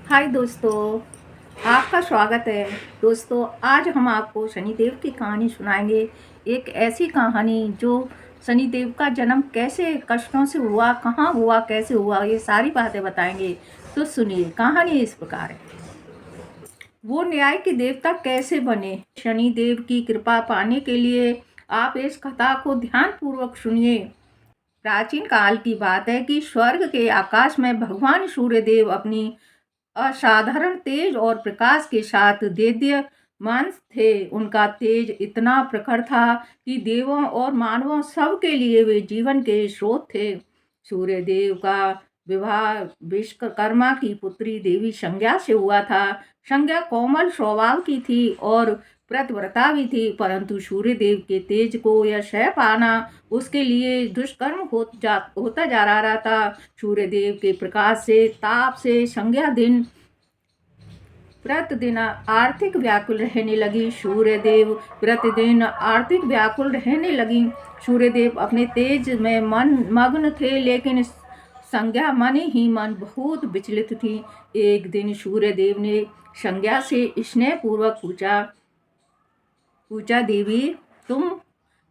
हाय दोस्तों, आपका स्वागत है। दोस्तों, आज हम आपको शनिदेव की कहानी सुनाएंगे। एक ऐसी कहानी जो शनिदेव का जन्म कैसे कष्टों से हुआ, कहाँ हुआ, कैसे हुआ, ये सारी बातें बताएंगे। तो सुनिए, कहानी इस प्रकार है। वो न्याय के देवता कैसे बने। शनिदेव की कृपा पाने के लिए आप इस कथा को ध्यान पूर्वक सुनिए। प्राचीन काल की बात है कि स्वर्ग के आकाश में भगवान सूर्यदेव अपनी असाधारण तेज और प्रकाश के साथ दैदीप्यमान थे। उनका तेज इतना प्रखर था कि देवों और मानवों सब के लिए वे जीवन के स्रोत थे। सूर्यदेव का विवाह विश्वकर्मा की पुत्री देवी संज्ञा से हुआ था। संज्ञा कोमल स्वभाव की थी और व्रतव्रता भी थी, परंतु सूर्यदेव के तेज को यह सह पाना उसके लिए दुष्कर्म होता जा रहा था। सूर्यदेव के प्रकाश से, ताप से संज्ञा दिन प्रतिदिन आर्थिक व्याकुल रहने लगी। सूर्यदेव प्रतिदिन आर्थिक व्याकुल रहने लगी। सूर्यदेव अपने तेज में मन मग्न थे, लेकिन संज्ञा मन ही मन बहुत विचलित थी। एक दिन सूर्यदेव ने संज्ञा से स्नेह पूर्वक पूछा पूछा देवी, तुम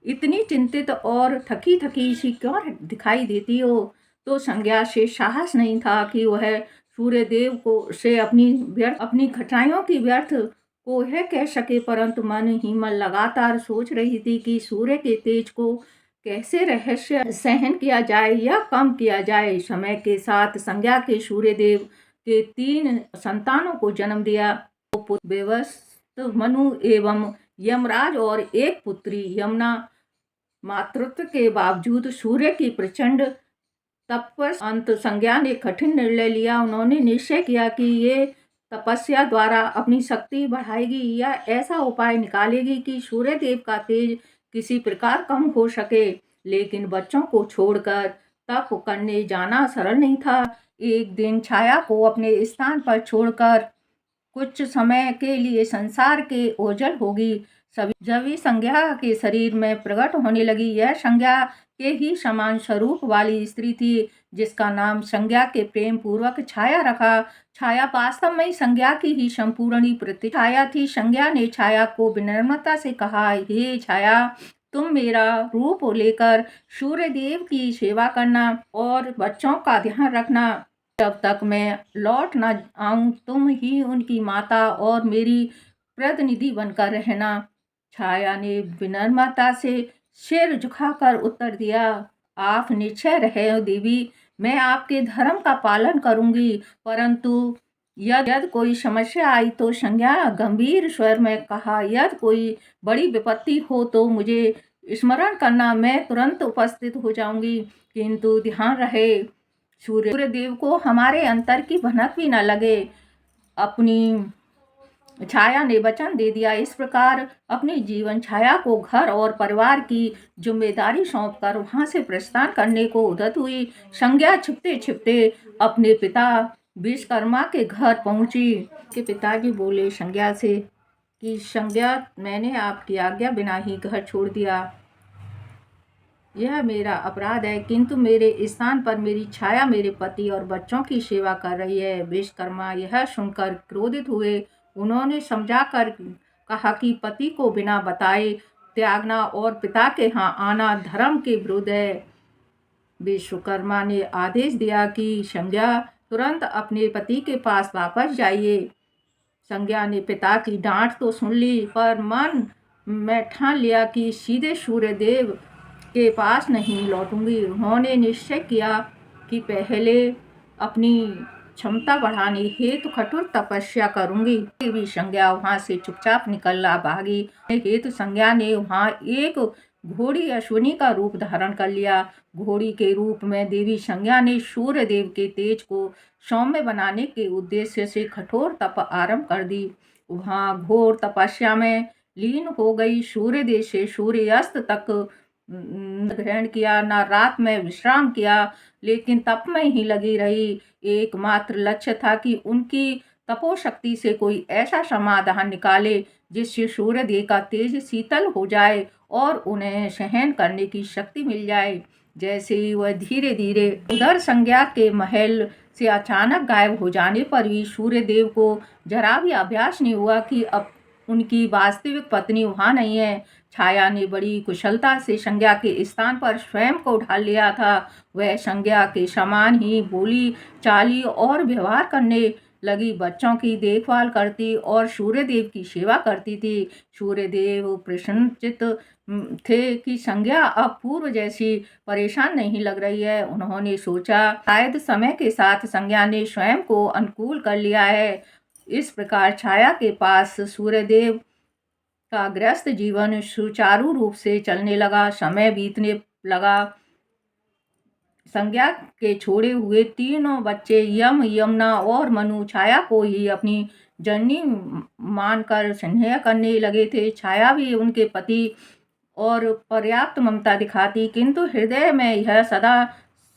इतनी चिंतित और थकी थकी सी क्यों दिखाई देती हो। तो संज्ञा से साहस नहीं था कि वह सूर्यदेव को से अपनी कठिनाइयों की व्यर्थ को यह कह सके, परंतु मन ही मन लगातार सोच रही थी कि सूर्य के तेज को कैसे रहस्य सहन किया जाए या कम किया जाए। समय के साथ संज्ञा के सूर्यदेव के 3 संतानों को जन्म दिया। दो पुत्र बेवस्त मनु एवं यमराज और एक पुत्री यमुना। मातृत्व के बावजूद सूर्य की प्रचंड तपस अंत संज्ञा ने कठिन निर्णय लिया। उन्होंने निश्चय किया कि ये तपस्या द्वारा अपनी शक्ति बढ़ाएगी या ऐसा उपाय निकालेगी कि सूर्यदेव का तेज किसी प्रकार कम हो सके। लेकिन बच्चों को छोड़कर तप करने जाना सरल नहीं था। एक दिन छाया को अपने स्थान पर छोड़कर कुछ समय के लिए संसार के ओझल होगी। सभी संज्ञा के शरीर में प्रकट होने लगी। यह संज्ञा के ही समान स्वरूप वाली स्त्री थी, जिसका नाम संज्ञा के प्रेम पूर्वक छाया रखा। छाया वास्तव में संज्ञा की ही संपूर्ण छाया थी। संज्ञा ने छाया को विनम्रता से कहा, हे छाया, तुम मेरा रूप लेकर सूर्यदेव की सेवा करना और बच्चों का ध्यान रखना। जब तक मैं लौट न आऊं, तुम ही उनकी माता और मेरी प्रतिनिधि बनकर रहना। छाया ने विनम्रता से सिर झुकाकर उत्तर दिया, आप निश्चय रहे देवी, मैं आपके धर्म का पालन करूंगी। परंतु यदि कोई समस्या आई तो संज्ञा गंभीर स्वर में कहा, यदि कोई बड़ी विपत्ति हो तो मुझे स्मरण करना, मैं तुरंत उपस्थित हो जाऊंगी। किंतु ध्यान रहे, सूर्यदेव को हमारे अंतर की भनक भी न लगे। अपनी छाया ने वचन दे दिया। इस प्रकार अपनी जीवन छाया को घर और परिवार की जिम्मेदारी सौंपकर वहां से प्रस्थान करने को उद्यत हुई। संज्ञा छिपते छिपते अपने पिता विश्वकर्मा के घर पहुंची। के पिताजी बोले संज्ञा से कि संज्ञा, मैंने आपकी आज्ञा बिना ही घर छोड़ दिया। यह मेरा अपराध है, किंतु मेरे स्थान पर मेरी छाया मेरे पति और बच्चों की सेवा कर रही है। विश्वकर्मा यह सुनकर क्रोधित हुए। उन्होंने समझाकर कहा कि पति को बिना बताए त्यागना और पिता के यहाँ आना धर्म के विरुद्ध है। विश्वकर्मा ने आदेश दिया कि संज्ञा तुरंत अपने पति के पास वापस जाइए। संज्ञा ने पिता की डांट तो सुन ली, पर मन में ठान लिया कि सीधे सूर्यदेव के पास नहीं लौटूंगी। उन्होंने निश्चय किया कि पहले अपनी क्षमता बढ़ाने हेतु कठोर तपस्या करूंगी। देवी संज्ञा वहां से चुपचाप निकल भागी। हेतु संज्ञा ने वहां एक घोड़ी अश्विनी का रूप धारण कर लिया। घोड़ी के रूप में देवी संज्ञा ने सूर्य देव के तेज को सौम्य बनाने के उद्देश्य से कठोर तप आरंभ कर दी। वहां घोर तपस्या में लीन हो गई। सूर्य देव से सूर्यास्त तक ग्रहण किया, न रात में विश्राम किया, लेकिन तप में ही लगी रही। एकमात्र लक्ष्य था कि उनकी तपोशक्ति से कोई ऐसा समाधान निकाले जिससे सूर्यदेव का तेज शीतल हो जाए और उन्हें सहन करने की शक्ति मिल जाए। जैसे ही वह धीरे धीरे उधर संज्ञा के महल से अचानक गायब हो जाने पर भी सूर्यदेव को जरा भी आभास नहीं हुआ कि अब उनकी वास्तविक पत्नी वहाँ नहीं है। छाया ने बड़ी कुशलता से संज्ञा के स्थान पर स्वयं को ढाल लिया था। वह संज्ञा के समान ही बोली चाली और व्यवहार करने लगी, बच्चों की देखभाल करती और सूर्यदेव की सेवा करती थी। सूर्यदेव प्रसन्नचित्त थे कि संज्ञा अब पूर्व जैसी परेशान नहीं लग रही है। उन्होंने सोचा शायद समय के साथ संज्ञा ने स्वयं को अनुकूल कर लिया है। इस प्रकार छाया के पास सूर्यदेव का गृहस्थ जीवन सुचारू रूप से चलने लगा। समय बीतने लगा। संज्ञा के छोड़े हुए तीनों बच्चे यम, यमुना और मनु छाया को ही अपनी जननी मानकर स्नेह करने लगे थे। छाया भी उनके पति और पर्याप्त ममता दिखाती, किंतु हृदय में यह सदा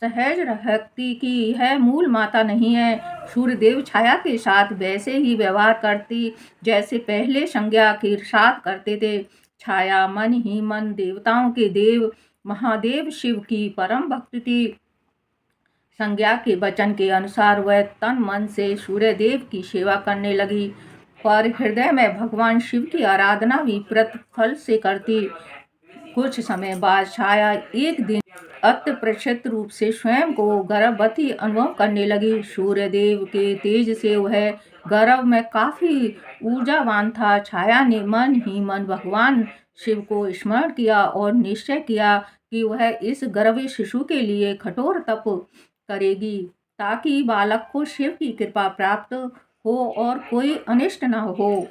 सहज रखती कि यह मूल माता नहीं है। सूर्यदेव छाया के साथ वैसे ही व्यवहार करती जैसे पहले संज्ञा के साथ करते थे। छाया मन ही मन देवताओं के देव महादेव शिव की परम भक्त थी। संज्ञा के वचन के अनुसार वह तन मन से सूर्यदेव की सेवा करने लगी, पर हृदय में भगवान शिव की आराधना भी प्रतिफल से करती। कुछ समय बाद छाया एक दिन अप्रत्याशित रूप से स्वयं को गर्भवती अनुभव करने लगी। सूर्यदेव के तेज से वह गर्भ में काफी ऊर्जावान था। छाया ने मन ही मन भगवान शिव को स्मरण किया और निश्चय किया कि वह इस गर्भवती शिशु के लिए कठोर तप करेगी, ताकि बालक को शिव की कृपा प्राप्त हो और कोई अनिष्ट न हो।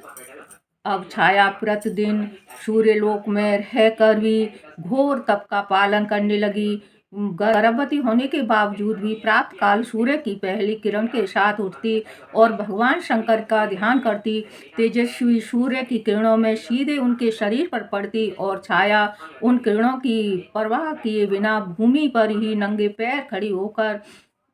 अब छाया प्रतिदिन सूर्यलोक में रहकर भी घोर तप का पालन करने लगी। गर्भवती होने के बावजूद भी प्रातः काल सूर्य की पहली किरण के साथ उठती और भगवान शंकर का ध्यान करती। तेजस्वी सूर्य की किरणों में सीधे उनके शरीर पर पड़ती और छाया उन किरणों की परवाह किए बिना भूमि पर ही नंगे पैर खड़ी होकर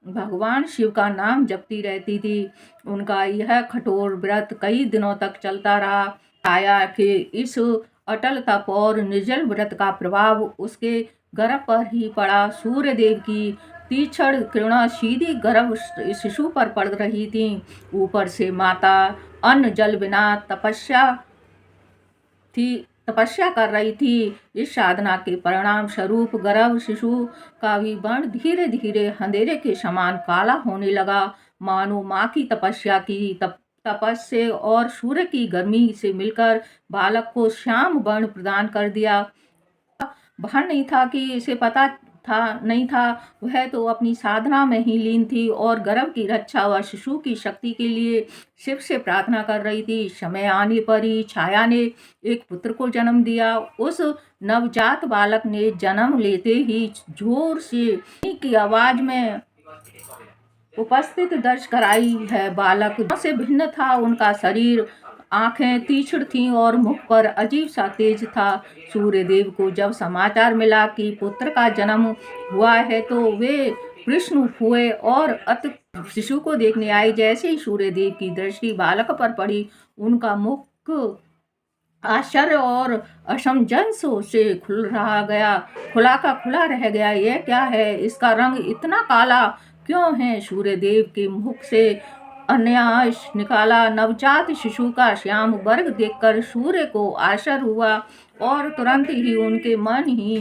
भगवान शिव का नाम जपती रहती थी। उनका यह कठोर व्रत कई दिनों तक चलता रहा। छाया के इस अटल तप और निर्जल व्रत का प्रभाव उसके गर्भ पर ही पड़ा। सूर्यदेव की तीक्ष्ण किरणें सीधी गर्भ शिशु पर पड़ रही थीं। ऊपर से माता अन्न जल बिना तपस्या कर रही थी। इस साधना के परिणाम स्वरूप गर्भ शिशु का भी वर्ण धीरे धीरे अंधेरे के समान काला होने लगा, मानो माँ की तपस्या की तपस्या और सूर्य की गर्मी से मिलकर बालक को श्याम वर्ण प्रदान कर दिया। भान नहीं था कि इसे पता था नहीं था, वह तो अपनी साधना में ही लीन थी और गर्भ की रक्षा व शिशु की शक्ति के लिए शिव से प्रार्थना कर रही थी। समय आने पर ही छाया ने एक पुत्र को जन्म दिया। उस नवजात बालक ने जन्म लेते ही जोर से की आवाज में उपस्थित दर्ज कराई है। बालक से भिन्न था। उनका शरीर, आंखें तीक्ष्ण थीं और मुख पर अजीब सा तेज था। सूर्यदेव को जब समाचार मिला कि पुत्र का जन्म हुआ है तो वे प्रसन्न हुए और अत शिशु को देखने आए। जैसे ही सूर्यदेव की दृष्टि बालक पर पड़ी, उनका मुख आश्चर्य और असमंजस से खुला रह गया। यह क्या है? इसका रंग इतना काला क्यों है? सूर्यदेव के मुख से अनायास निकाला नवजात शिशु का श्याम वर्ग देखकर सूर्य को आश्चर्य हुआ और तुरंत ही उनके मन ही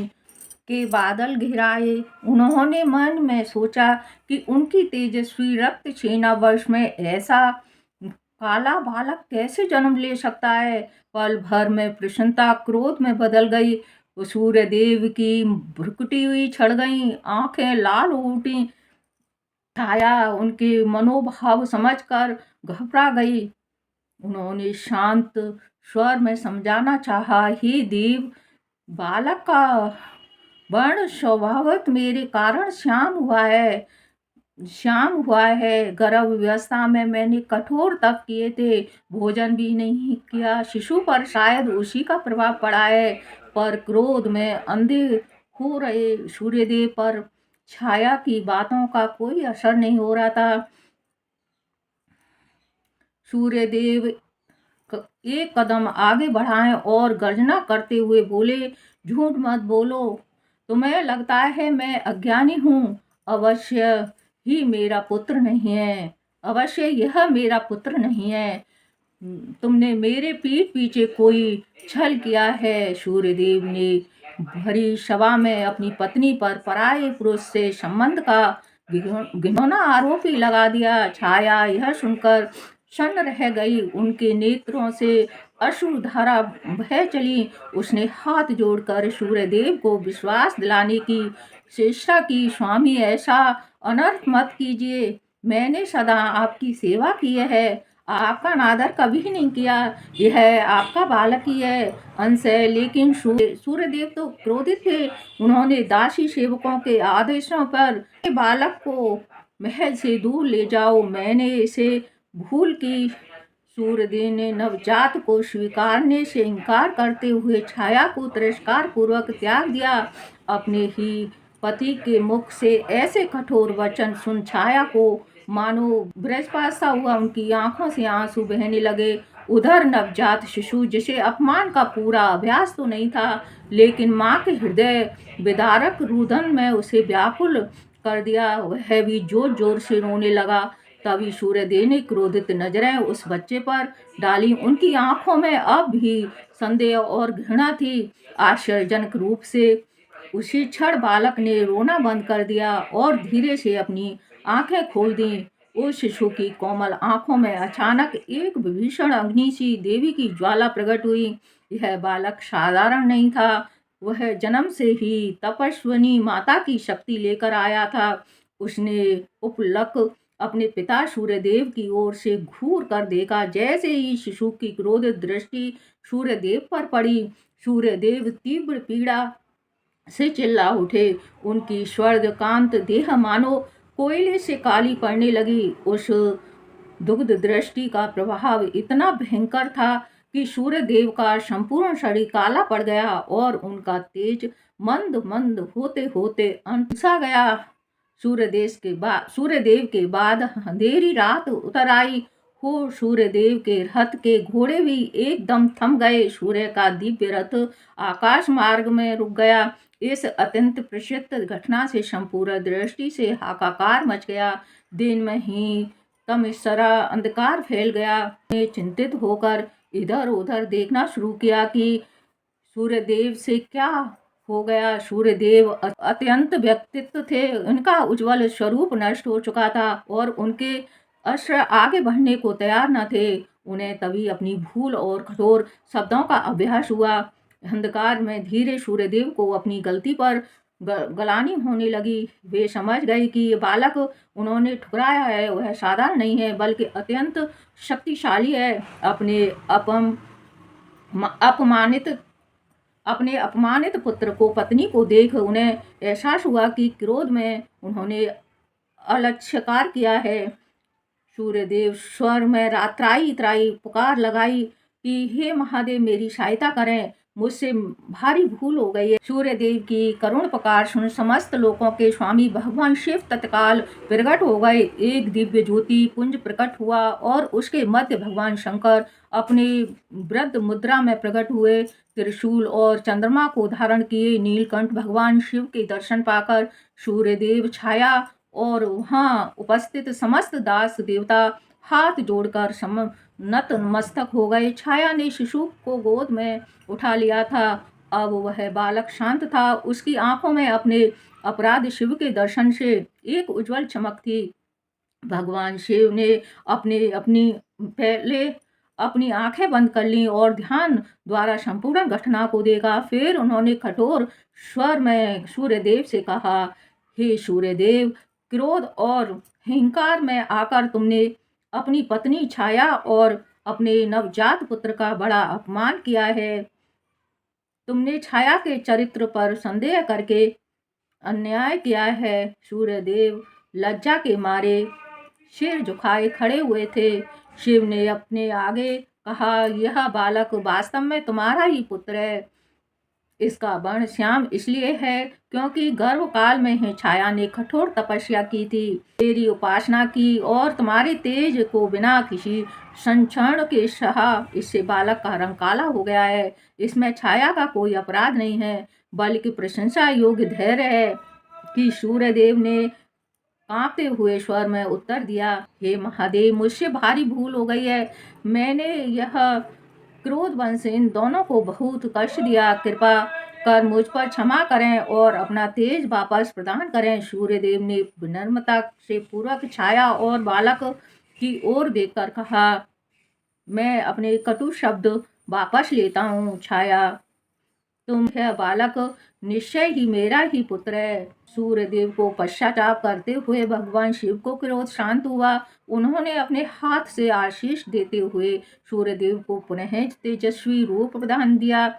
के बादल घिराए। उन्होंने मन में सोचा कि उनकी तेजस्वी रक्त छेना वर्ष में ऐसा काला बालक कैसे जन्म ले सकता है। पल भर में प्रसन्नता क्रोध में बदल गई। सूर्यदेव की भ्रुकुटी हुई छड़ गई, आंखें लाल हो उठी। छाया उनके मनोभाव समझकर घबरा गई। उन्होंने शांत स्वर में समझाना चाहा, हे देव, बालक का वर्ण स्वभावत मेरे कारण श्याम हुआ है। गर्भ व्यवस्था में मैंने कठोर तप किए थे, भोजन भी नहीं किया। शिशु पर शायद उसी का प्रभाव पड़ा है, पर क्रोध में अंधे हो रहे सूर्यदेव पर छाया की बातों का कोई असर नहीं हो रहा था। सूर्यदेव एक कदम आगे बढ़ाए और गर्जना करते हुए बोले, झूठ मत बोलो, तुम्हें लगता है मैं अज्ञानी हूँ। अवश्य ही मेरा पुत्र नहीं है, अवश्य यह मेरा पुत्र नहीं है। तुमने मेरे पीठ पीछे कोई छल किया है। सूर्यदेव ने भरी सभा में अपनी पत्नी पर पराये पुरुष से संबंध का घिनौना आरोप ही लगा दिया। छाया यह सुनकर क्षण रह गई, उनके नेत्रों से अश्रुधारा बह चली। उसने हाथ जोड़कर सूर्यदेव को विश्वास दिलाने की चेष्टा की। स्वामी, ऐसा अनर्थ मत कीजिए, मैंने सदा आपकी सेवा की है, आपका अनादर कभी नहीं किया। यह आपका बालक ही है, अंश है। लेकिन सूर्यदेव तो क्रोधित थे। उन्होंने दासी सेवकों के आदेशों पर बालक को महल से दूर ले जाओ, मैंने इसे भूल की। सूर्यदेव ने नवजात को स्वीकारने से इनकार करते हुए छाया को तिरस्कार पूर्वक त्याग दिया। अपने ही पति के मुख से ऐसे कठोर वचन सुन छाया को मानो वज्रपात सा हुआ। उनकी आंखों से आंसू बहने लगे। उधर नवजात शिशु, जिसे अपमान का पूरा अभ्यास तो नहीं था, लेकिन माँ के हृदय विदारक रुदन में उसे व्याकुल कर दिया, वह भी जोर जोर से रोने लगा। तभी सूर्यदेव ने क्रोधित नजरें उस बच्चे पर डाली। उनकी आंखों में अब भी संदेह और घृणा थी। आश्चर्यजनक रूप से उसी क्षण बालक ने रोना बंद कर दिया और धीरे से अपनी आंखें खोल दी। उस शिशु की कोमल आंखों में अचानक एक भीषण अग्नि सी देवी की ज्वाला प्रकट हुई। यह बालक साधारण नहीं था, वह जन्म से ही तपस्विनी माता की शक्ति लेकर आया था। उसने उपलक अपने पिता सूर्यदेव की ओर से घूर कर देखा। जैसे ही शिशु की क्रोधित दृष्टि सूर्यदेव पर पड़ी, सूर्यदेव तीव्र पीड़ा से चिल्ला उठे। उनकी स्वर्ग कांत देह मानो कोयले से काली पड़ने लगी। उस दुग्ध दृष्टि का प्रभाव इतना भयंकर था कि सूर्यदेव का संपूर्ण शरीर काला पड़ गया और उनका तेज मंद मंद होते होते अंत सा गया। सूर्यदेव के बाद अंधेरी रात उतर आई हो। सूर्यदेव के रथ के घोड़े भी एकदम थम गए। सूर्य का दिव्य रथ आकाश मार्ग में रुक गया। इस अत्यंत प्रसिद्ध घटना से संपूर्ण दृष्टि से हाहाकार मच गया। दिन में ही तमस्सरा अंधकार फैल गया। ने चिंतित होकर इधर उधर देखना शुरू किया कि सूर्यदेव से क्या हो गया। सूर्यदेव अत्यंत व्यक्तित्व थे, उनका उज्जवल स्वरूप नष्ट हो चुका था और उनके अस्त्र आगे बढ़ने को तैयार न थे। उन्हें तभी अपनी भूल और कठोर शब्दों का अभ्यास हुआ। अंधकार में धीरे सूर्यदेव को अपनी गलती पर गलानी होने लगी। वे समझ गए कि ये बालक उन्होंने ठुकराया है वह साधारण नहीं है, बल्कि अत्यंत शक्तिशाली है। अपमानित अपने अपमानित पुत्र को, पत्नी को देख उन्हें एहसास हुआ कि क्रोध में उन्होंने अलक्ष्यकार किया है। सूर्यदेव स्वर में त्राई त्राई पुकार लगाई कि हे महादेव, मेरी सहायता करें, मुझसे भारी भूल हो गई है। सूर्यदेव की करुण पुकार सुन समस्त लोकों के स्वामी भगवान शिव तत्काल प्रकट हो गए। एक दिव्य ज्योति पुंज प्रकट हुआ और उसके मध्य भगवान शंकर अपने वृद्ध मुद्रा में प्रकट हुए। त्रिशूल और चंद्रमा को धारण किए नीलकंठ भगवान शिव के दर्शन पाकर सूर्यदेव, छाया और वहाँ उपस्थित समस्त दास देवता हाथ जोड़कर नतमस्तक हो गए। छाया ने शिशु को गोद में उठा लिया था। अब वह बालक शांत था। उसकी आंखों में अपने अपराध शिव के दर्शन से एक उज्जवल चमक थी। भगवान शिव ने पहले अपनी आंखें बंद कर लीं और ध्यान द्वारा संपूर्ण घटना को देखा। फिर उन्होंने कठोर स्वर में सूर्यदेव से कहा, हे सूर्यदेव, क्रोध और हिंकार में आकर तुमने अपनी पत्नी छाया और अपने नवजात पुत्र का बड़ा अपमान किया है। तुमने छाया के चरित्र पर संदेह करके अन्याय किया है। सूर्यदेव लज्जा के मारे सिर झुकाए खड़े हुए थे। शिव ने अपने आगे कहा, यह बालक वास्तव में तुम्हारा ही पुत्र है। इसका वर्ण श्याम इसलिए है क्योंकि गर्भ काल में ही छाया ने कठोर तपस्या की थी, तेरी उपासना की और तुम्हारे तेज को बिना किसी संचरण के सहा। इससे बालक का रंग काला हो गया है। इसमें छाया का कोई अपराध नहीं है, बल्कि प्रशंसा योग्य धैर्य है कि सूर्यदेव ने कांपते हुए स्वर में उत्तर दिया, हे महादेव, मुझसे भारी भूल हो गई है। मैंने यह क्रोध वंश से इन दोनों को बहुत कष्ट दिया। कृपा कर मुझ पर क्षमा करें और अपना तेज वापस प्रदान करें। सूर्यदेव ने विनम्रता से पूर्वक छाया और बालक की ओर देखकर कहा, मैं अपने कटु शब्द वापस लेता हूँ। छाया, तुम यह बालक निश्चय ही मेरा ही पुत्र है। सूर्यदेव को पश्चाताप करते हुए भगवान शिव को क्रोध शांत हुआ। उन्होंने अपने हाथ से आशीष देते हुए सूर्यदेव को पुनः तेजस्वी रूप प्रदान किया।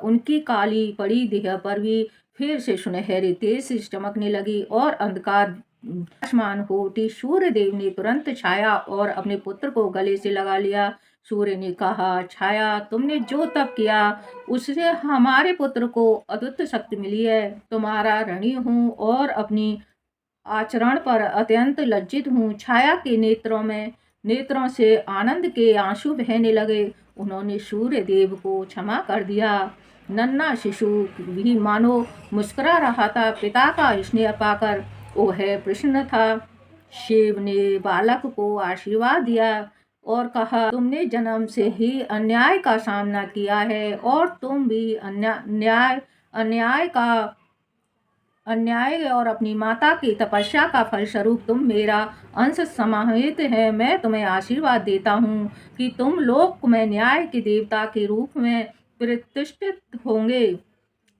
उनकी काली पड़ी देह पर भी फिर से सुनहरी तेज से चमकने लगी और अंधकार आसमान हो उठी। सूर्यदेव ने तुरंत छाया और अपने पुत्र को गले से लगा लिया। सूर्य ने कहा, छाया, तुमने जो तप किया उससे हमारे पुत्र को अद्भुत शक्ति मिली है। तुम्हारा ऋणी हूँ और अपनी आचरण पर अत्यंत लज्जित हूँ। छाया के नेत्रों से आनंद के आंसू बहने लगे। उन्होंने सूर्य देव को क्षमा कर दिया। नन्हा शिशु भी मानो मुस्कुरा रहा था। पिता का स्नेह पाकर वह प्रसन्न था। शिव ने बालक को आशीर्वाद दिया और कहा, तुमने जन्म से ही अन्याय का सामना किया है और तुम भी अन्याय और अपनी माता की तपस्या का फलस्वरूप तुम मेरा अंश समाहित है। मैं तुम्हें आशीर्वाद देता हूँ कि तुम लोक में न्याय के देवता के रूप में प्रतिष्ठित होंगे,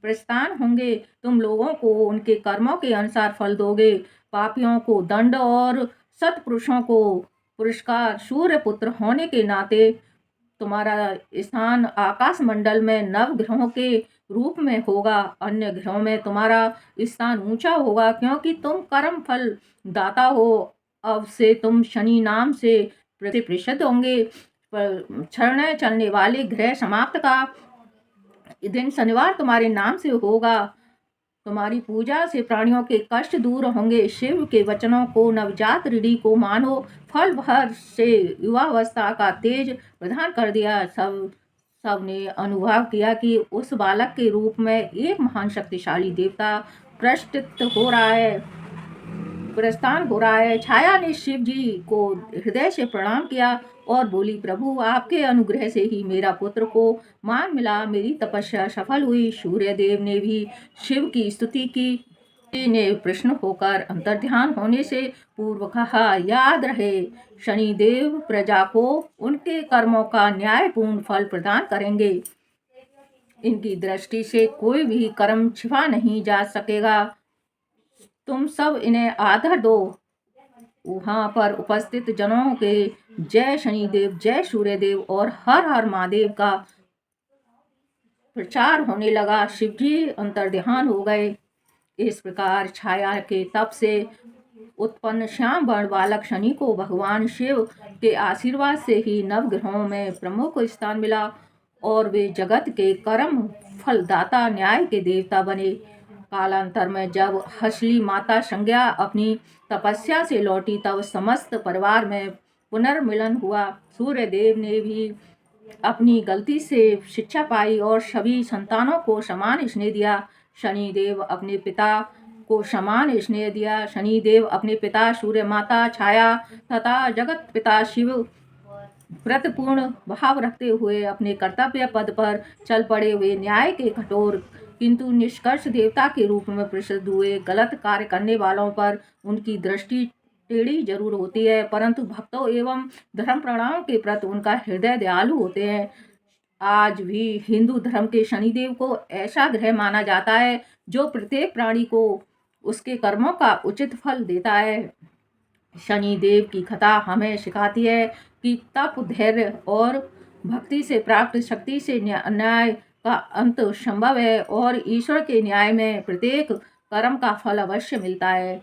प्रस्थान होंगे। तुम लोगों को उनके कर्मों के अनुसार फल दोगे। पापियों को दंड और सत्पुरुषों को पुरस्कार। सूर्य पुत्र होने के नाते तुम्हारा स्थान आकाश मंडल में नव ग्रहों के रूप में होगा। अन्य ग्रहों में तुम्हारा स्थान ऊंचा होगा क्योंकि तुम कर्म फल दाता हो। अब से तुम शनि नाम से प्रसिद्ध होंगे। पर क्षण चलने वाले ग्रह समाप्त का दिन शनिवार तुम्हारे नाम से होगा। तुम्हारी पूजा से प्राणियों के कष्ट दूर होंगे। शिव के वचनों को नवजात ऋषि को मानो फल भर से युवावस्था का तेज प्रदान कर दिया। सब ने अनुभव किया कि उस बालक के रूप में एक महान शक्तिशाली देवता प्रस्थान हो रहा है। छाया ने शिव जी को हृदय से प्रणाम किया और बोली, प्रभु, आपके अनुग्रह से ही मेरा पुत्र को मान मिला, मेरी तपस्या सफल हुई। सूर्यदेव ने भी शिव की स्तुति की। ने प्रश्न होकर अंतर्ध्यान होने से पूर्व कहा, याद रहे, शनिदेव प्रजा को उनके कर्मों का न्यायपूर्ण फल प्रदान करेंगे। इनकी दृष्टि से कोई भी कर्म छिपा नहीं जा सकेगा। तुम सब इन्हें आदर दो। वहां पर उपस्थित जनों के जय शनिदेव, जय सूर्यदेव और हर हर महादेव का प्रचार होने लगा। शिवजी अंतर्ध्यान हो गए। इस प्रकार छाया के तप से उत्पन्न श्याम वर्ण बालक शनि को भगवान शिव के आशीर्वाद से ही नवग्रहों में प्रमुख स्थान मिला और वे जगत के कर्म फलदाता, न्याय के देवता बने। कालांतर में जब हसली माता संज्ञा अपनी तपस्या से लौटी तब समस्त परिवार में पुनर्मिलन हुआ। सूर्यदेव ने भी अपनी गलती से शिक्षा पाई और सभी संतानों को समान स्नेह दिया। शनिदेव अपने पिता को समान स्नेह दिया। शनिदेव अपने पिता सूर्य माता छाया तथा जगत पिता शिव व्रतपूर्ण भाव रखते हुए अपने कर्तव्य पद पर चल पड़े। वे न्याय के कठोर किंतु निष्कर्ष देवता के रूप में प्रसिद्ध हुए। गलत कार्य करने वालों पर उनकी दृष्टि टेढ़ी जरूर होती है, परंतु भक्तों एवं धर्म प्रणाम के प्रति उनका हृदय दयालु होते हैं। आज भी हिंदू धर्म के शनिदेव को ऐसा ग्रह माना जाता है जो प्रत्येक प्राणी को उसके कर्मों का उचित फल देता है। शनिदेव की कथा हमें सिखाती है कि तप, धैर्य और भक्ति से प्राप्त शक्ति से न्याय का अंत संभव है और ईश्वर के न्याय में प्रत्येक कर्म का फल अवश्य मिलता है।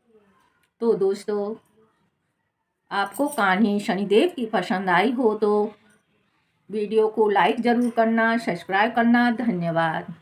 तो दोस्तों, आपको कहानी शनिदेव की पसंद आई हो तो वीडियो को लाइक ज़रूर करना, सब्सक्राइब करना। धन्यवाद।